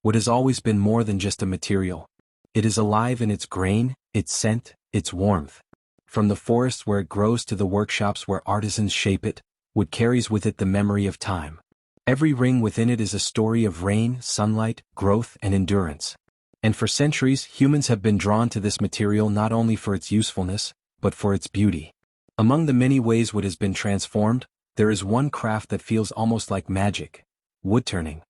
Wood has always been more than just a material. It is alive in its grain, its scent, its warmth. From the forests where it grows to the workshops where artisans shape it, wood carries with it the memory of time. Every ring within it is a story of rain, sunlight, growth, and endurance. And for centuries, humans have been drawn to this material not only for its usefulness, but for its beauty. Among the many ways wood has been transformed, there is one craft that feels almost like magic: woodturning.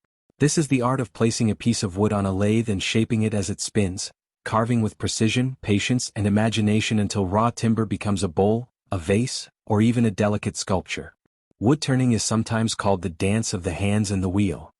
This is the art of placing a piece of wood on a lathe and shaping it as it spins, carving with precision, patience, and imagination until raw timber becomes a bowl, a vase, or even a delicate sculpture. Woodturning is sometimes called the dance of the hands and the wheel.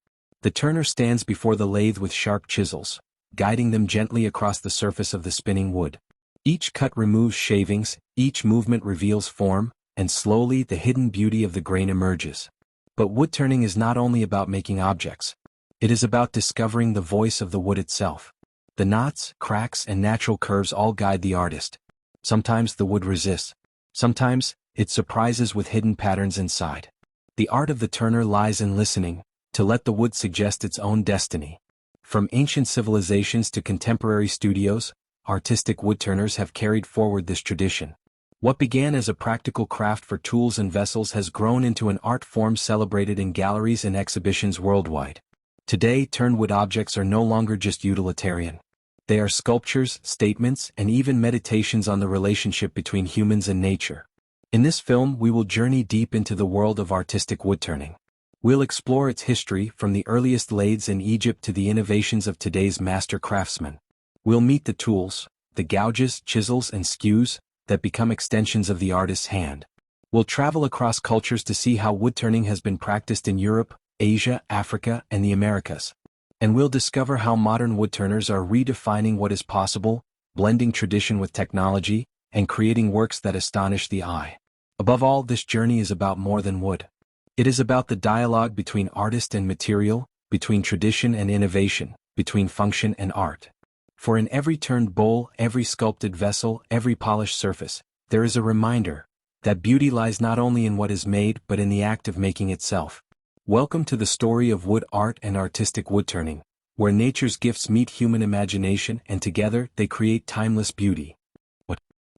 The turner stands before the lathe with sharp chisels, guiding them gently across the surface of the spinning wood. Each cut removes shavings, each movement reveals form, and slowly the hidden beauty of the grain emerges. But woodturning is not only about making objects. It is about discovering the voice of the wood itself. The knots, cracks, and natural curves all guide the artist. Sometimes the wood resists. Sometimes, it surprises with hidden patterns inside. The art of the turner lies in listening, to let the wood suggest its own destiny. From ancient civilizations to contemporary studios, artistic woodturners have carried forward this tradition. What began as a practical craft for tools and vessels has grown into an art form celebrated in galleries and exhibitions worldwide. Today, turned wood objects are no longer just utilitarian. They are sculptures, statements, and even meditations on the relationship between humans and nature. In this film, we will journey deep into the world of artistic woodturning. We'll explore its history from the earliest lathes in Egypt to the innovations of today's master craftsmen. We'll meet the tools, the gouges, chisels, and skews that become extensions of the artist's hand. We'll travel across cultures to see how woodturning has been practiced in Europe, Asia, Africa, and the Americas. And we'll discover how modern woodturners are redefining what is possible, blending tradition with technology, and creating works that astonish the eye. Above all, this journey is about more than wood. It is about the dialogue between artist and material, between tradition and innovation, between function and art. For in every turned bowl, every sculpted vessel, every polished surface, there is a reminder that beauty lies not only in what is made but in the act of making itself. Welcome to the story of wood art and artistic woodturning, where nature's gifts meet human imagination and together they create timeless beauty.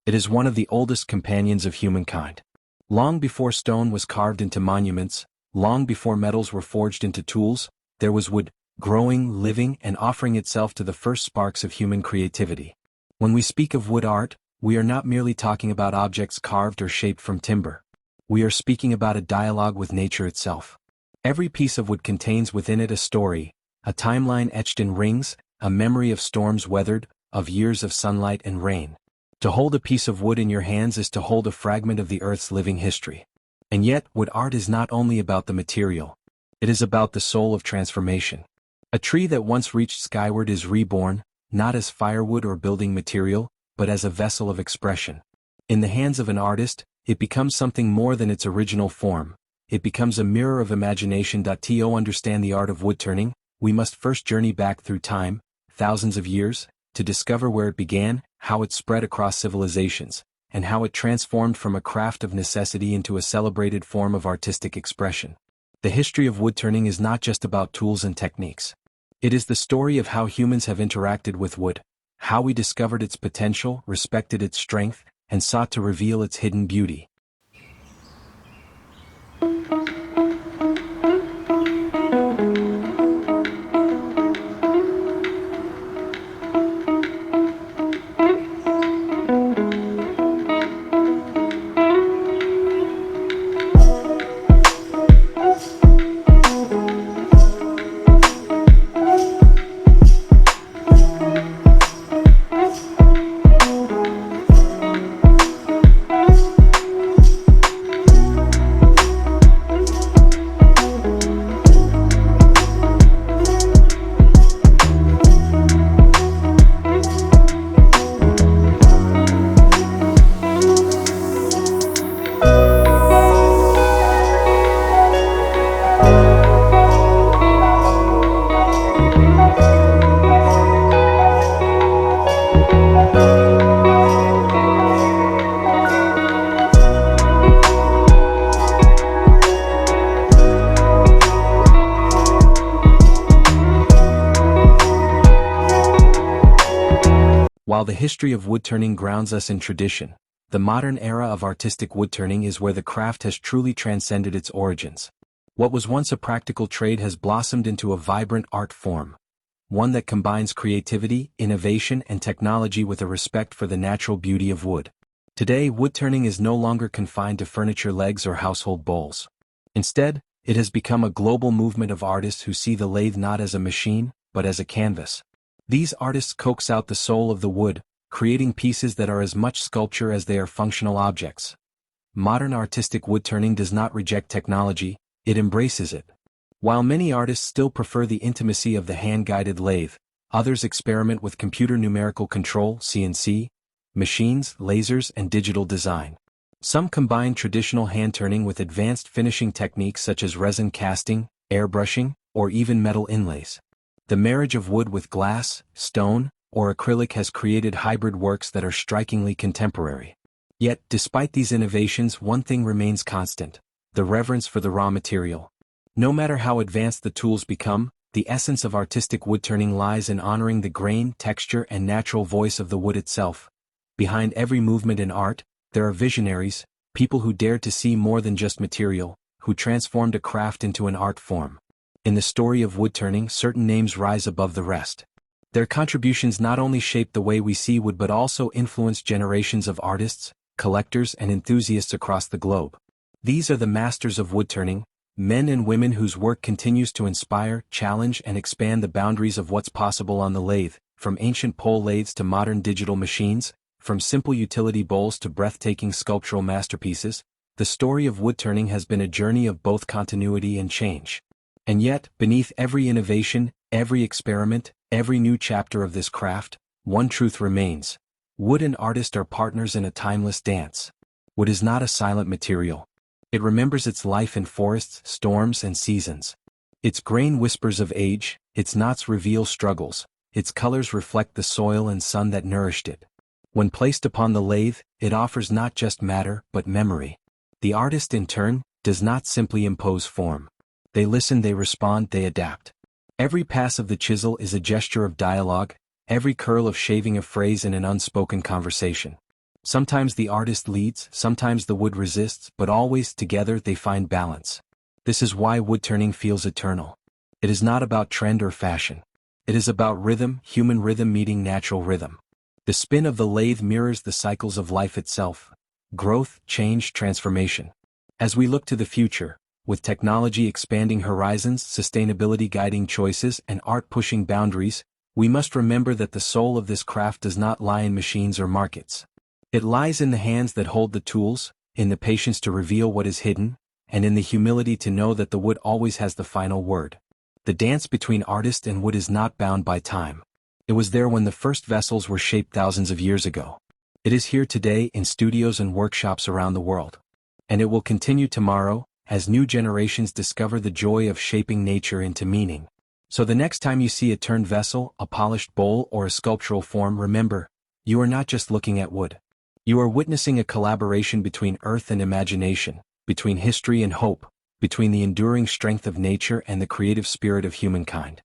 It is one of the oldest companions of humankind. Long before stone was carved into monuments, long before metals were forged into tools, there was wood, growing, living, and offering itself to the first sparks of human creativity. When we speak of wood art, we are not merely talking about objects carved or shaped from timber. We are speaking about a dialogue with nature itself. Every piece of wood contains within it a story, a timeline etched in rings, a memory of storms weathered, of years of sunlight and rain. To hold a piece of wood in your hands is to hold a fragment of the earth's living history. And yet, wood art is not only about the material. It is about the soul of transformation. A tree that once reached skyward is reborn, not as firewood or building material, but as a vessel of expression. In the hands of an artist, it becomes something more than its original form. It becomes a mirror of imagination. To understand the art of woodturning, we must first journey back through time, thousands of years, to discover where it began, how it spread across civilizations, and how it transformed from a craft of necessity into a celebrated form of artistic expression. The history of woodturning is not just about tools and techniques. It is the story of how humans have interacted with wood, how we discovered its potential, respected its strength, and sought to reveal its hidden beauty. While the history of woodturning grounds us in tradition, the modern era of artistic woodturning is where the craft has truly transcended its origins. What was once a practical trade has blossomed into a vibrant art form, one that combines creativity, innovation, and technology with a respect for the natural beauty of wood. Today, woodturning is no longer confined to furniture legs or household bowls. Instead, it has become a global movement of artists who see the lathe not as a machine, but as a canvas. These artists coax out the soul of the wood, creating pieces that are as much sculpture as they are functional objects. Modern artistic woodturning does not reject technology, it embraces it. While many artists still prefer the intimacy of the hand-guided lathe, others experiment with computer numerical control (CNC), machines, lasers, and digital design. Some combine traditional hand-turning with advanced finishing techniques such as resin casting, airbrushing, or even metal inlays. The marriage of wood with glass, stone, or acrylic has created hybrid works that are strikingly contemporary. Yet, despite these innovations, one thing remains constant: the reverence for the raw material. No matter how advanced the tools become, the essence of artistic woodturning lies in honoring the grain, texture, and natural voice of the wood itself. Behind every movement in art, there are visionaries, people who dared to see more than just material, who transformed a craft into an art form. In the story of woodturning, certain names rise above the rest. Their contributions not only shaped the way we see wood but also influenced generations of artists, collectors, and enthusiasts across the globe. These are the masters of woodturning, men and women whose work continues to inspire, challenge, and expand the boundaries of what's possible on the lathe, from ancient pole lathes to modern digital machines, from simple utility bowls to breathtaking sculptural masterpieces. The story of woodturning has been a journey of both continuity and change. And yet, beneath every innovation, every experiment, every new chapter of this craft, one truth remains: wood and artist are partners in a timeless dance. Wood is not a silent material. It remembers its life in forests, storms, and seasons. Its grain whispers of age, its knots reveal struggles, its colors reflect the soil and sun that nourished it. When placed upon the lathe, it offers not just matter, but memory. The artist, in turn, does not simply impose form. They listen, they respond, they adapt. Every pass of the chisel is a gesture of dialogue, every curl of shaving a phrase in an unspoken conversation. Sometimes the artist leads, sometimes the wood resists, but always together they find balance. This is why woodturning feels eternal. It is not about trend or fashion. It is about rhythm, human rhythm meeting natural rhythm. The spin of the lathe mirrors the cycles of life itself: growth, change, transformation. As we look to the future, with technology expanding horizons, sustainability guiding choices, and art pushing boundaries, we must remember that the soul of this craft does not lie in machines or markets. It lies in the hands that hold the tools, in the patience to reveal what is hidden, and in the humility to know that the wood always has the final word. The dance between artist and wood is not bound by time. It was there when the first vessels were shaped thousands of years ago. It is here today in studios and workshops around the world. And it will continue tomorrow, as new generations discover the joy of shaping nature into meaning. So the next time you see a turned vessel, a polished bowl, or a sculptural form, remember, you are not just looking at wood. You are witnessing a collaboration between earth and imagination, between history and hope, between the enduring strength of nature and the creative spirit of humankind.